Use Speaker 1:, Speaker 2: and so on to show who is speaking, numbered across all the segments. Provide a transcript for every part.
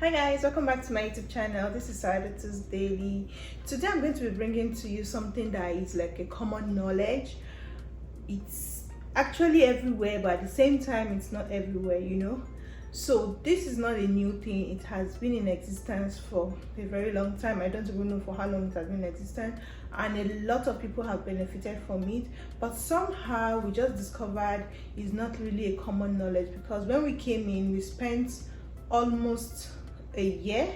Speaker 1: Hi guys, welcome back to my YouTube channel. This is Saadatus Daily. Today I'm going to be bringing to you something that is like a common knowledge. It's actually everywhere, but at the same time it's not everywhere. So this is not a new thing. It has been in existence for a very long time. I don't even know for how long it has been in existence, and a lot of people have benefited from it, but somehow we just discovered it's not really a common knowledge, because when we came in, we spent almost a year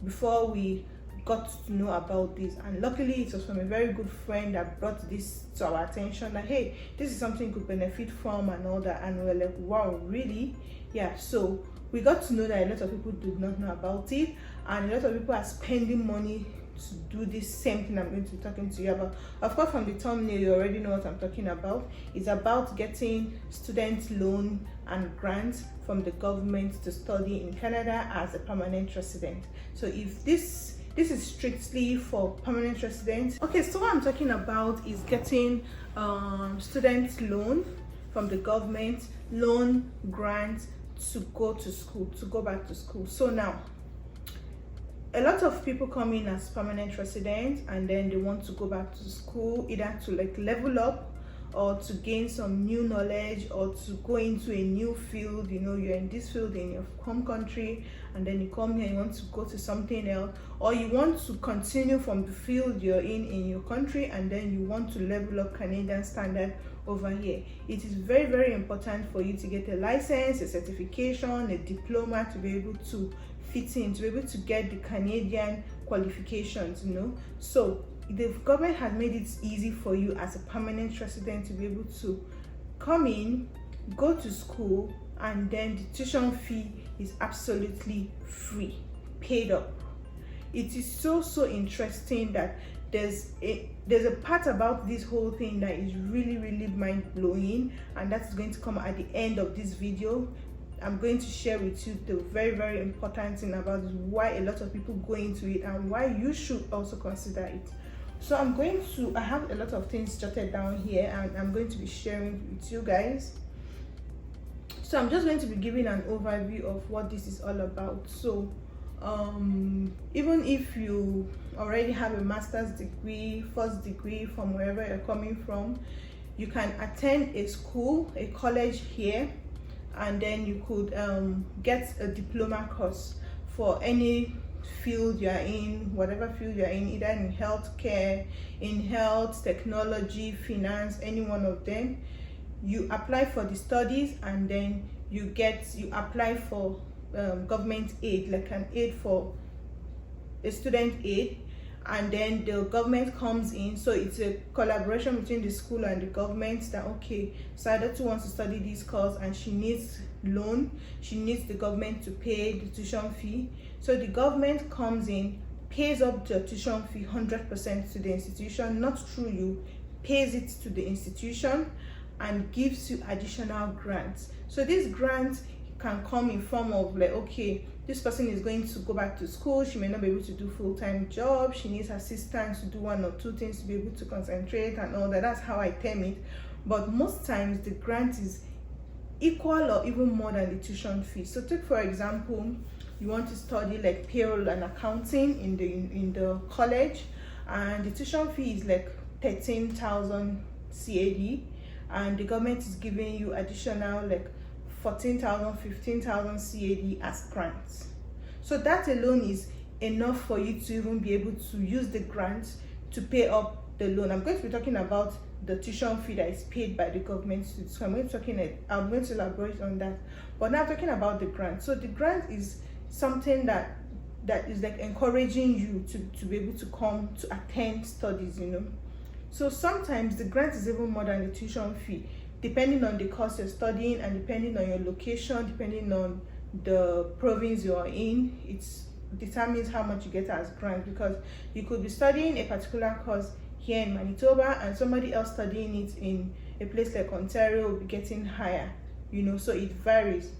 Speaker 1: before we got to know about this, and luckily it was from a very good friend that brought this to our attention, that hey, this is something you could benefit from and all that. And we were like, wow, really? Yeah. So we got to know that a lot of people did not know about it, and a lot of people are spending money to do this same thing I'm going to be talking to you about. Of course, from the thumbnail you already know what I'm talking about. It's about getting student loan and grants from the government to study in Canada as a permanent resident. So if this is strictly for permanent residents. Okay, so what I'm talking about is getting student loan from the government, loan grants to go to school, to go back to school. So now, a lot of people come in as permanent residents and then they want to go back to school, either to like level up or to gain some new knowledge or to go into a new field. You're in this field in your home country, and then you come here, you want to go to something else, or you want to continue from the field you're in your country, and then you want to level up Canadian standard over here. It is very, very important for you to get a license, a certification, a diploma, to be able to fit in, to be able to get the Canadian qualifications. So the government has made it easy for you as a permanent resident to be able to come in, go to school, and then the tuition fee is absolutely free, paid up. It is so interesting that there's a part about this whole thing that is really, really mind-blowing, and that's going to come at the end of this video. I'm going to share with you the very, very important thing about why a lot of people go into it and why you should also consider it. So I have a lot of things jotted down here, and I'm going to be sharing with you guys. So I'm just going to be giving an overview of what this is all about. So even if you already have a master's degree, first degree from wherever you're coming from, you can attend a school, a college here, and then you could get a diploma course for any field you're in, whatever field you're in, either in healthcare, in health, technology, finance, any one of them. You apply for the studies, and then you apply for government aid, like an aid for a student aid, and then the government comes in. So it's a collaboration between the school and the government, that okay, Saadatu wants to study this course and she needs loan, she needs the government to pay the tuition fee. So the government comes in, pays up the tuition fee 100% to the institution, not through you, pays it to the institution, and gives you additional grants. So these grants can come in form of like, okay, this person is going to go back to school, she may not be able to do full-time job, she needs assistance to do one or two things to be able to concentrate and all that. That's how I term it. But most times the grant is equal or even more than the tuition fee. So take for example, you want to study like payroll and accounting in the college, and the tuition fee is like 13,000 CAD, and the government is giving you additional like 14,000, 15,000 CAD as grants. So that alone is enough for you to even be able to use the grants to pay up the loan. I'm going to be talking about the tuition fee that is paid by the government, so I'm going to elaborate on that. But now I'm talking about the grant. So the grant is something that is like encouraging you to be able to come to attend studies. So sometimes the grant is even more than the tuition fee, depending on the course you're studying and depending on your location, depending on the province you're in. It determines how much you get as grant, because you could be studying a particular course here in Manitoba and somebody else studying it in a place like Ontario will be getting higher, so it varies.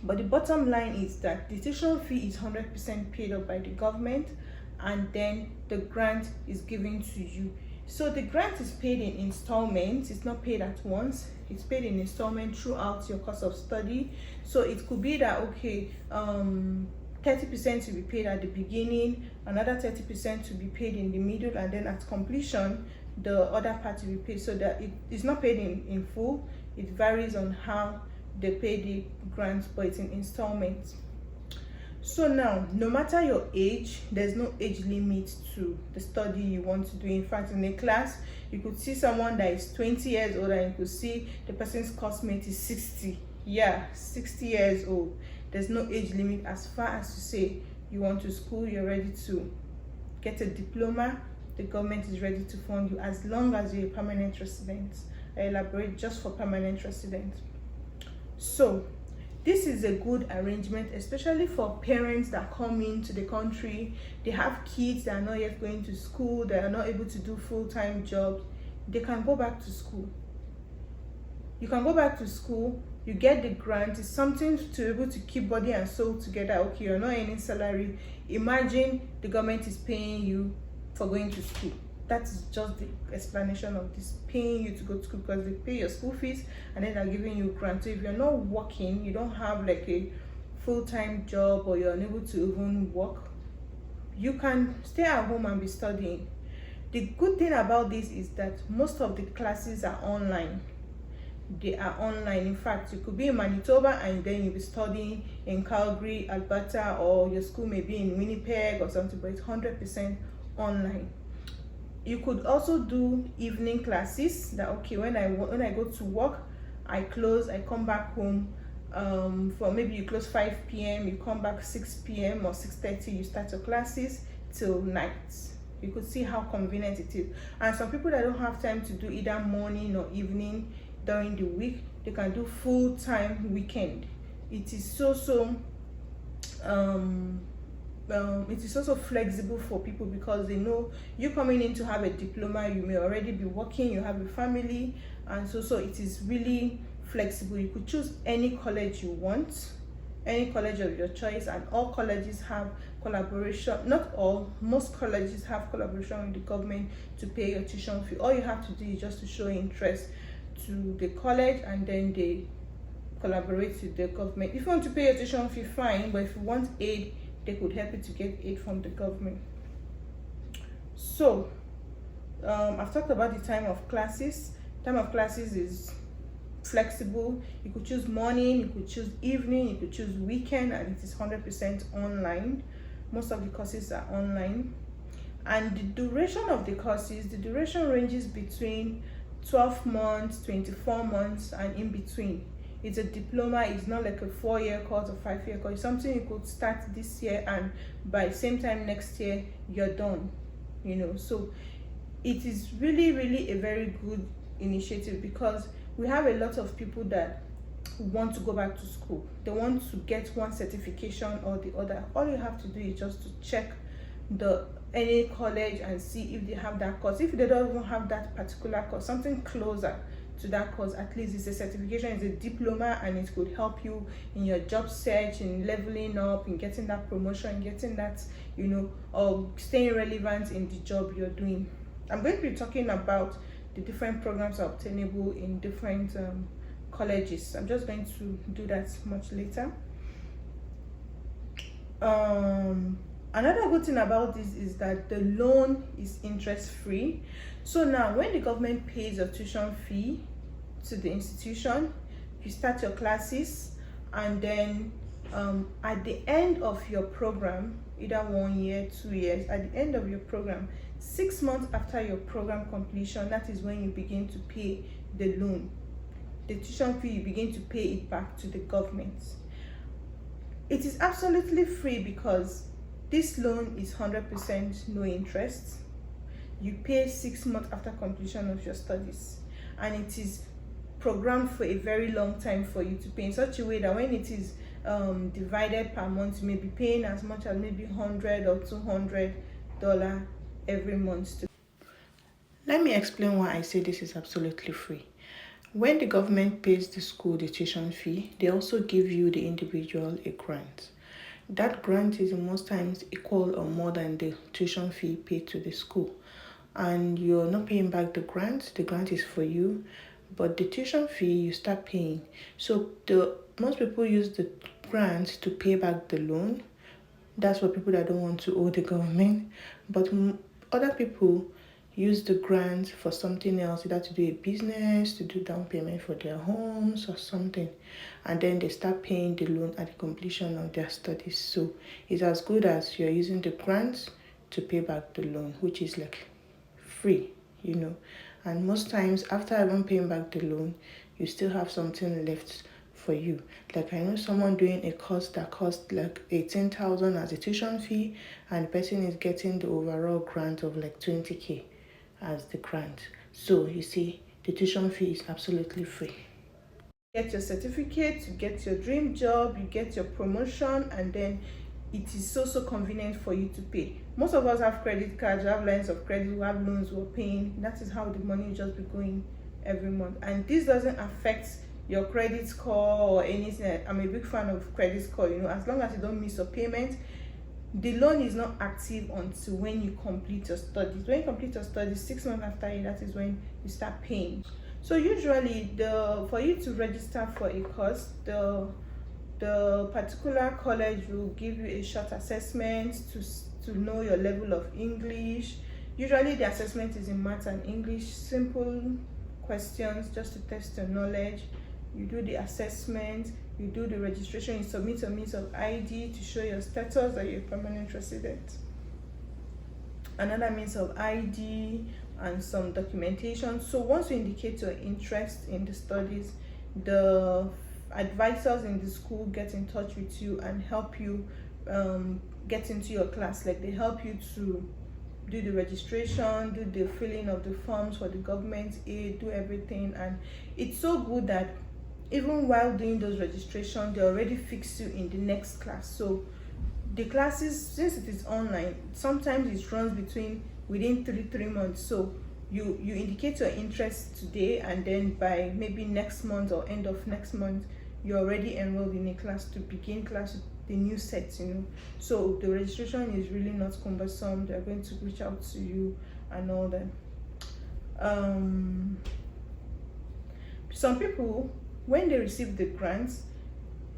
Speaker 1: But the bottom line is that the tuition fee is 100% paid up by the government, and then the grant is given to you. So the grant is paid in installments. It's not paid at once. It's paid in installments throughout your course of study. So it could be that, okay, 30% to be paid at the beginning, another 30% to be paid in the middle, and then at completion the other part to be paid, so that it is not paid in full. It varies on how they pay the grants, but it's in installments. So now, no matter your age, there's no age limit to the study you want to do. In fact, in a class, you could see someone that is 20 years old, and you could see the person's classmate is 60. Yeah, 60 years old. There's no age limit as far as to say you want to school, you're ready to get a diploma, the government is ready to fund you, as long as you're a permanent resident. I elaborate just for permanent residents. So this is a good arrangement, especially for parents that come into the country. They have kids that are not yet going to school, they are not able to do full-time jobs. They can go back to school. You can go back to school, you get the grant. It's something to be able to keep body and soul together. Okay, you're not earning salary. Imagine the government is paying you for going to school. That is just the explanation of this, paying you to go to school, because they pay your school fees and then they're giving you a grant. So if you're not working, you don't have like a full-time job, or you're unable to even work, you can stay at home and be studying. The good thing about this is that most of the classes are online. They are online. In fact, you could be in Manitoba and then you'll be studying in Calgary, Alberta, or your school may be in Winnipeg or something, but it's 100% online. You could also do evening classes. That okay, when I go to work, I close, I come back home. For maybe you close 5 p.m., you come back 6 p.m. or 6:30, you start your classes till night. You could see how convenient it is. And some people that don't have time to do either morning or evening during the week, they can do full-time weekend. It is it is also flexible for people, because they know you coming in to have a diploma, you may already be working, you have a family, and so it is really flexible. You could choose any college you want, any college of your choice, and all colleges have collaboration. Not all, most colleges have collaboration with the government to pay your tuition fee. All you have to do is just to show interest to the college, and then they collaborate with the government. If you want to pay your tuition fee, fine, but if you want aid, they could help you to get aid from the government. So I've talked about the time of classes. Time of classes is flexible. You could choose morning, you could choose evening, you could choose weekend, and it is 100% online. Most of the courses are online. And the duration of the courses, the duration ranges between 12 months, 24 months, and in between. It's a diploma. It's not like a 4-year course or 5-year course. It's something you could start this year, and by same time next year you're done, so it is really a very good initiative, because we have a lot of people that want to go back to school. They want to get one certification or the other. All you have to do is just to check any college and see if they have that course. If they don't even have that particular course, something closer to that course, at least it's a certification, it's a diploma, and it could help you in your job search, in leveling up, in getting that promotion, getting that, or staying relevant in the job you're doing. I'm going to be talking about the different programs are obtainable in different colleges. I'm just going to do that much later. Another good thing about this is that the loan is interest free. So now when the government pays your tuition fee to the institution, you start your classes, and then at the end of your program, either 1 year, 2 years, at the end of your program, 6 months after your program completion, that is when you begin to pay the loan. The tuition fee, you begin to pay it back to the government. It is absolutely free, because this loan is 100% no interest. You pay 6 months after completion of your studies, and it is programmed for a very long time for you to pay, in such a way that when it is divided per month, you may be paying as much as maybe $100 or $200 every month. Let me explain why I say this is absolutely free. When the government pays the school the tuition fee, they also give you, the individual, a grant. That grant is most times equal or more than the tuition fee paid to the school. And you're not paying back the grant is for you, but the tuition fee you start paying. So most people use the grant to pay back the loan, That's for people that don't want to owe the government. But other people use the grant for something else, either to do a business, to do down payment for their homes or something. And then they start paying the loan at the completion of their studies. So it's as good as you're using the grants to pay back the loan, which is like free, you know. And most times after even paying back the loan, you still have something left for you. Like I know someone doing a course that cost like 18,000 as a tuition fee, and the person is getting the overall grant of like 20k as the grant. So you see, the tuition fee is absolutely free. Get your certificate, you get your dream job, you get your promotion, and then it is so convenient for you to pay. Most of us have credit cards, we have lines of credit, we have loans we're paying. That is how the money will just be going every month. And this doesn't affect your credit score or anything. I'm a big fan of credit score, you know, as long as you don't miss your payment. The loan is not active until when you complete your studies. When you complete your studies, 6 months after it, that is when you start paying. So usually for you to register for a course, the particular college will give you a short assessment to know your level of English. Usually the assessment is in math and English, simple questions just to test your knowledge. You do the assessment, you do the registration, you submit a means of ID to show your status that you're a permanent resident. Another means of ID and some documentation. So once you indicate your interest in the studies, the advisors in the school get in touch with you and help you get into your class. Like they help you to do the registration, do the filling of the forms for the government aid, do everything. And it's so good that even while doing those registration, they already fix you in the next class. So the classes, since it is online, sometimes it runs within three months. So you indicate your interest today, and then by maybe next month or end of next month, you're already enrolled in a class to begin class with the new set, you know. So the registration is really not cumbersome. They're going to reach out to you and all that. Some people, when they receive the grants,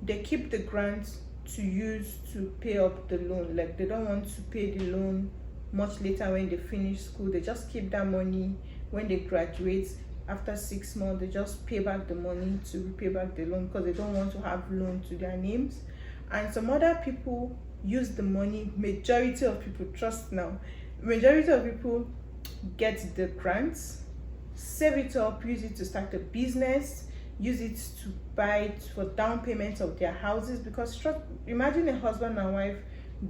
Speaker 1: they keep the grants to use to pay up the loan. Like they don't want to pay the loan much later when they finish school. They just keep that money. When they graduate after 6 months, they just pay back the money to repay back the loan, because they don't want to have loan to their names. And some other people use the money. Majority of people, trust now, majority of people get the grants, save it up, use it to start a business, use it to buy it for down payments of their houses. Because imagine a husband and wife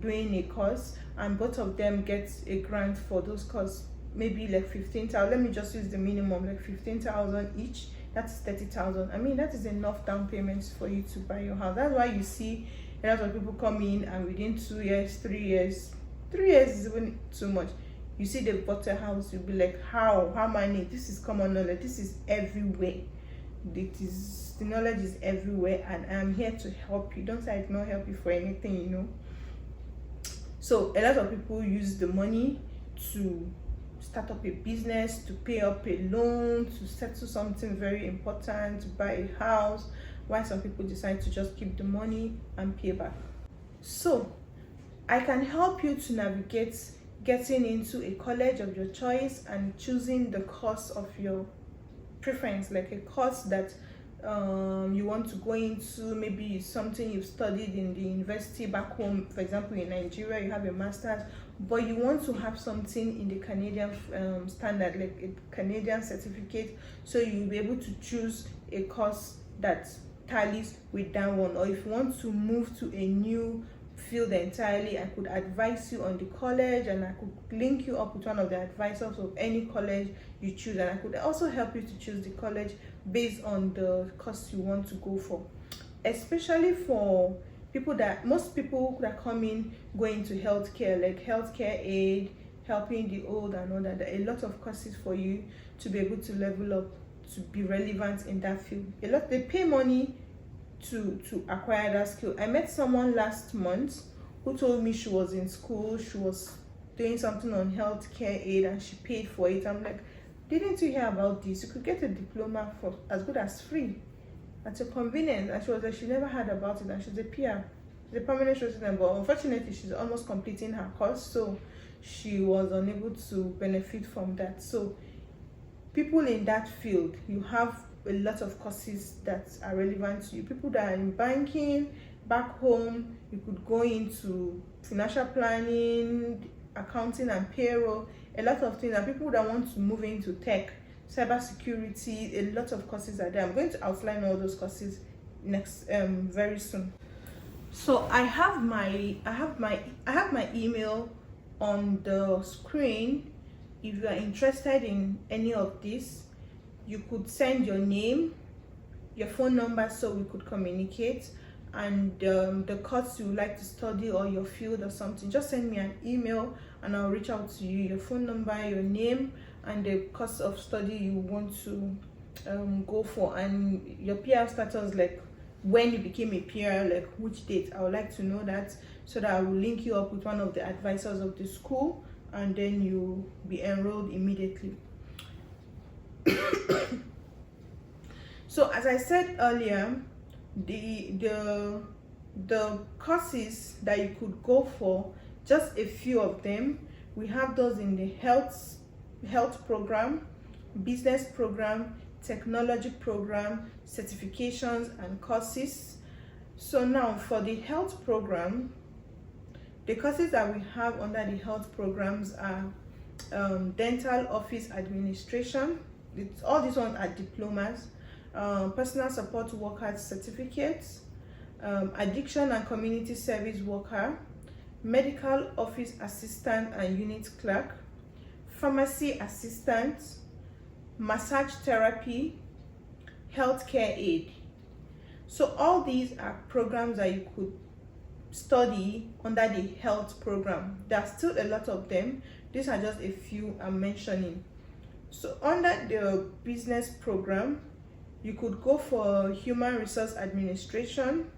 Speaker 1: doing a course and both of them get a grant for those courses, maybe like 15,000. Let me just use the minimum, like 15,000 each. That's 30,000. I mean, that is enough down payments for you to buy your house. That's why you see a lot of people come in and within 2 years, 3 years is even too much, you see they bought a house. You'll be like, how many? This is common knowledge. This is everywhere. The knowledge is everywhere, and I'm here to help you. Don't say I did not help you for anything, you know. So a lot of people use the money to start up a business, to pay up a loan, to settle something very important, to buy a house, while some people decide to just keep the money and pay back. So I can help you to navigate getting into a college of your choice and choosing the course of your preference, like a course that you want to go into. Maybe something you've studied in the university back home. For example, in Nigeria you have a master's, but you want to have something in the Canadian standard, like a Canadian certificate, so you'll be able to choose a course that tallies with that one. Or if you want to move to a new field entirely, I could advise you on the college, and I could link you up with one of the advisors of any college you choose, and I could also help you to choose the college based on the course you want to go for. Especially for people most people that come in going to healthcare, like healthcare aid, helping the old and all that. There are a lot of courses for you to be able to level up, to be relevant in that field. They pay money to acquire that skill. I met someone last month who told me she was in school, she was doing something on healthcare aid, and she paid for it. I'm like, didn't you hear about this? You could get a diploma for as good as free at your convenience. And she was like, she never heard about it, and she's a peer. She's a permanent resident, but unfortunately she's almost completing her course, so she was unable to benefit from that. So people in that field, you have a lot of courses that are relevant to you. People that are in banking back home, you could go into financial planning, accounting and payroll, a lot of things. And people that want to move into tech, cybersecurity, a lot of courses are there. I'm going to outline all those courses next very soon. So I have my email on the screen. If you are interested in any of this, you could send your name, your phone number, so we could communicate, and the course you would like to study or your field or something. Just send me an email and I'll reach out to you, your phone number, your name, and the course of study you want to go for, and your PR status, like when you became a PR, like which date. I would like to know that, so that I will link you up with one of the advisors of the school, and then you'll be enrolled immediately. So as I said earlier, the courses that you could go for, just a few of them. We have those in the health program, business program, technology program, certifications and courses. So now for the health program, the courses that we have under the health programs are dental office administration. All these ones are diplomas. Personal support worker certificates, addiction and community service worker, medical office assistant and unit clerk, pharmacy assistant, massage therapy, healthcare aid. So all these are programs that you could study under the health program. There are still a lot of them. These are just a few I'm mentioning. So under the business program, you could go for human resource administration,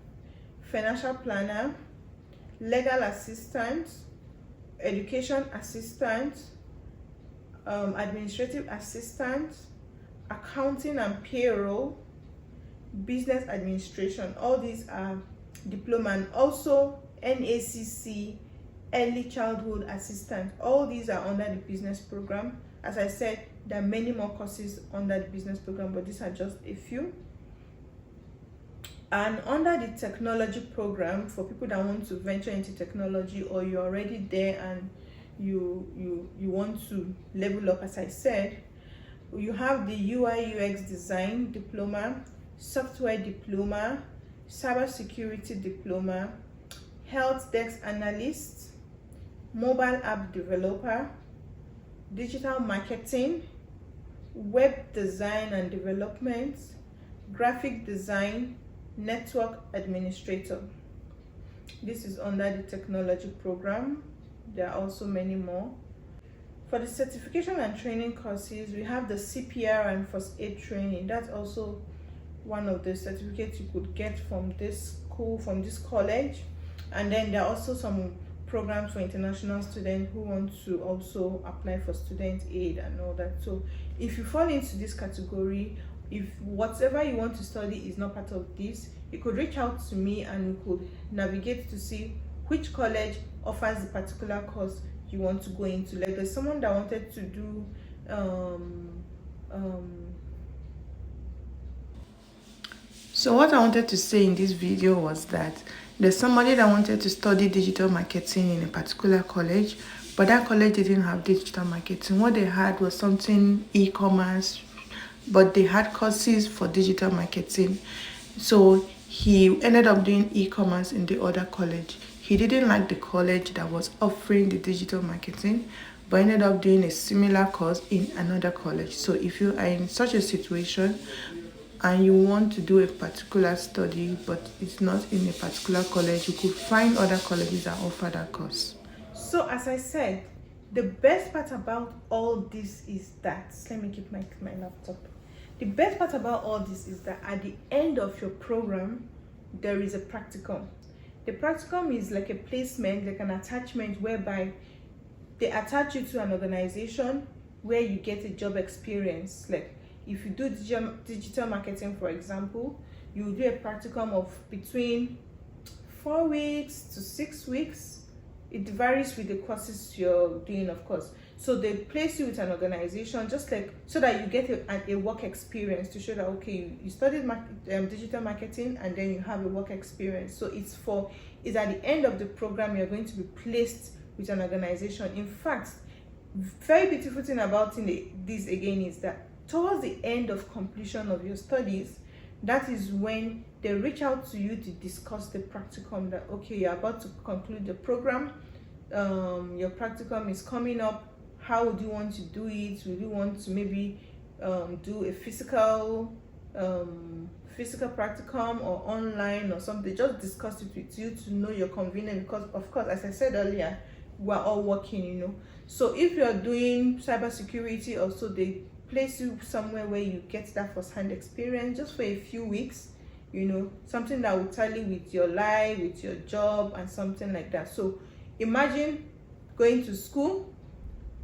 Speaker 1: financial planner, legal assistant, education assistant, administrative assistant, accounting and payroll, business administration. All these are diploma, and also NACC, early childhood assistant. All these are under the business program. As I said, there are many more courses under the business program, but these are just a few. And under the technology program, for people that want to venture into technology, or you're already there and you want to level up, as I said, you have the UI UX design diploma, software diploma, cybersecurity diploma, health desk analyst, mobile app developer, digital marketing, web design and development, graphic design, network administrator. This is under the technology program. There are also many more. For the certification and training courses, we have the CPR and first aid training. That's also one of the certificates you could get from this school, from this college. And then there are also some programs for international students who want to also apply for student aid and all that. So if you fall into this category, if whatever you want to study is not part of this, you could reach out to me and we could navigate to see which college offers the particular course you want to go into. Like there's someone that wanted to do So what I wanted to say in this video was that there's somebody that wanted to study digital marketing in a particular college, but that college didn't have digital marketing. What they had was something e-commerce, but they had courses for digital marketing. So he ended up doing e-commerce in the other college. He didn't like the college that was offering the digital marketing, but ended up doing a similar course in another college. So if you are in such a situation and you want to do a particular study, but it's not in a particular college, you could find other colleges that offer that course. So as I said, the best part about all this is that, let me keep my laptop. The best part about all this is that at the end of your program, there is a practicum. The practicum is like a placement, like an attachment whereby they attach you to an organization where you get a job experience. Like if you do digital marketing, for example, you will do a practicum of between 4 weeks to 6 weeks. It varies with the courses you're doing, of course. So they place you with an organization, just like so that you get a work experience to show that okay, you studied digital marketing and then you have a work experience. So it's at the end of the program you're going to be placed with an organization. In fact, very beautiful thing about this again is that towards the end of completion of your studies, that is when they reach out to you to discuss the practicum, that okay, you're about to conclude the program, your practicum is coming up. How would you want to do it? Would you want to maybe do a physical practicum or online or something? Just discuss it with you to know your convenience, because of course, as I said earlier, we're all working, So if you're doing cybersecurity, also they place you somewhere where you get that first-hand experience just for a few weeks, something that will tally with your life, with your job, and something like that. So imagine going to school,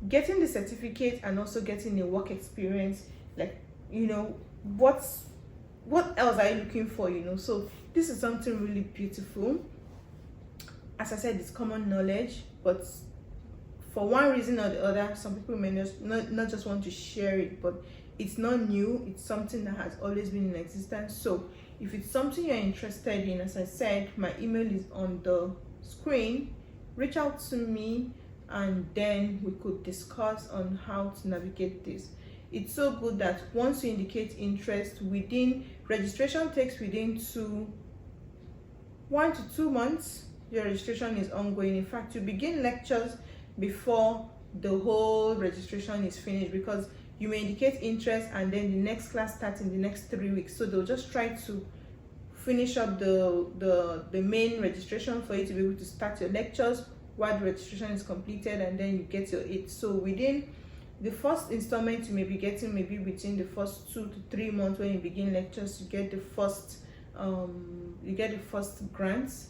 Speaker 1: getting the certificate, and also getting a work experience. Like, what else are you looking for? So this is something really beautiful. As I said, it's common knowledge, but for one reason or the other, some people may not just want to share it, but it's not new. It's something that has always been in existence. So if it's something you're interested in, as I said, my email is on the screen. Reach out to me and then we could discuss on how to navigate this. It's so good that once you indicate interest, registration takes within 1 to 2 months. Your registration is ongoing. In fact, you begin lectures before the whole registration is finished, because you may indicate interest and then the next class starts in the next 3 weeks. So they'll just try to finish up the main registration for you to be able to start your lectures while the registration is completed, and then you get your aid. So within the first installment you may be getting, maybe within the first 2 to 3 months when you begin lectures, you get the first grants.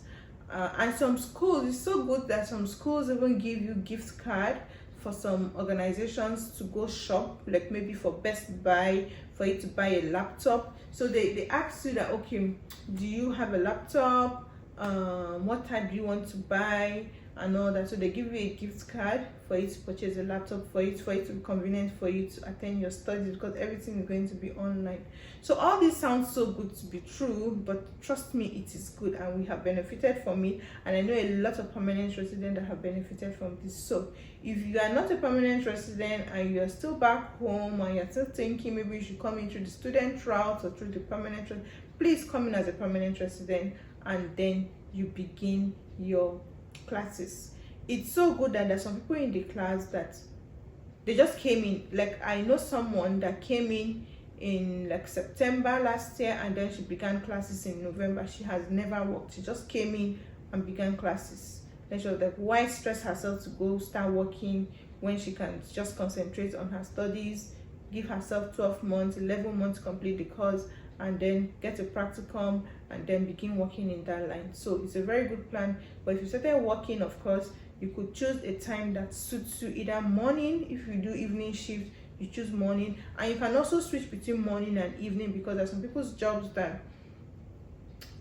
Speaker 1: And some schools, it's so good that some schools even give you gift card for some organizations to go shop, like maybe for Best Buy, for you to buy a laptop. So they ask you that, okay, do you have a laptop? What type do you want to buy? And all that. So they give you a gift card for you to purchase a laptop, for it to be convenient for you to attend your studies, because everything is going to be online. So all this sounds so good to be true, but trust me, it is good, and we have benefited from it, and I know a lot of permanent residents that have benefited from this. So if you are not a permanent resident and you are still back home and you're still thinking maybe you should come in through the student route or through the permanent route, please come in as a permanent resident and then you begin your classes. It's so good that there's some people in the class that they just came in. Like, I know someone that came in like September last year, and then she began classes in November. She has never worked. She just came in and began classes. Then she was like, why stress herself to go start working when she can just concentrate on her studies, give herself 12 months, 11 months to complete the course, and then get a practicum and then begin working in that line. So it's a very good plan. But if you started working, of course, you could choose a time that suits you, either morning. If you do evening shift, you choose morning, and you can also switch between morning and evening, because there's some people's jobs that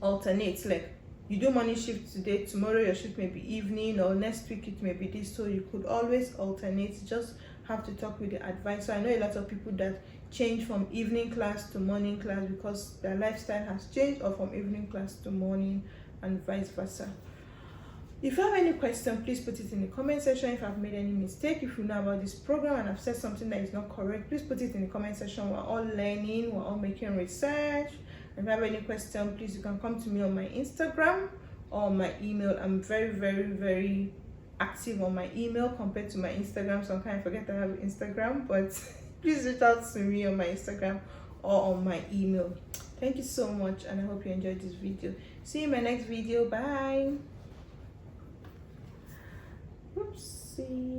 Speaker 1: alternate. Like, you do morning shift today, tomorrow your shift may be evening, or next week it may be this. So you could always alternate. You just have to talk with the advisor. I know a lot of people that change from evening class to morning class because their lifestyle has changed, or from evening class to morning, and vice versa. If you have any question, please put it in the comment section. If I've made any mistake, if you know about this program and I've said something that is not correct, please put it in the comment section. We're all learning, we're all making research. If you have any question, please, you can come to me on my Instagram or my email. I'm very, very, very active on my email compared to my Instagram. Sometimes I forget I have Instagram, but please reach out to me on my Instagram or on my email. Thank you so much, and I hope you enjoyed this video. See you in my next video. Bye. Oopsie.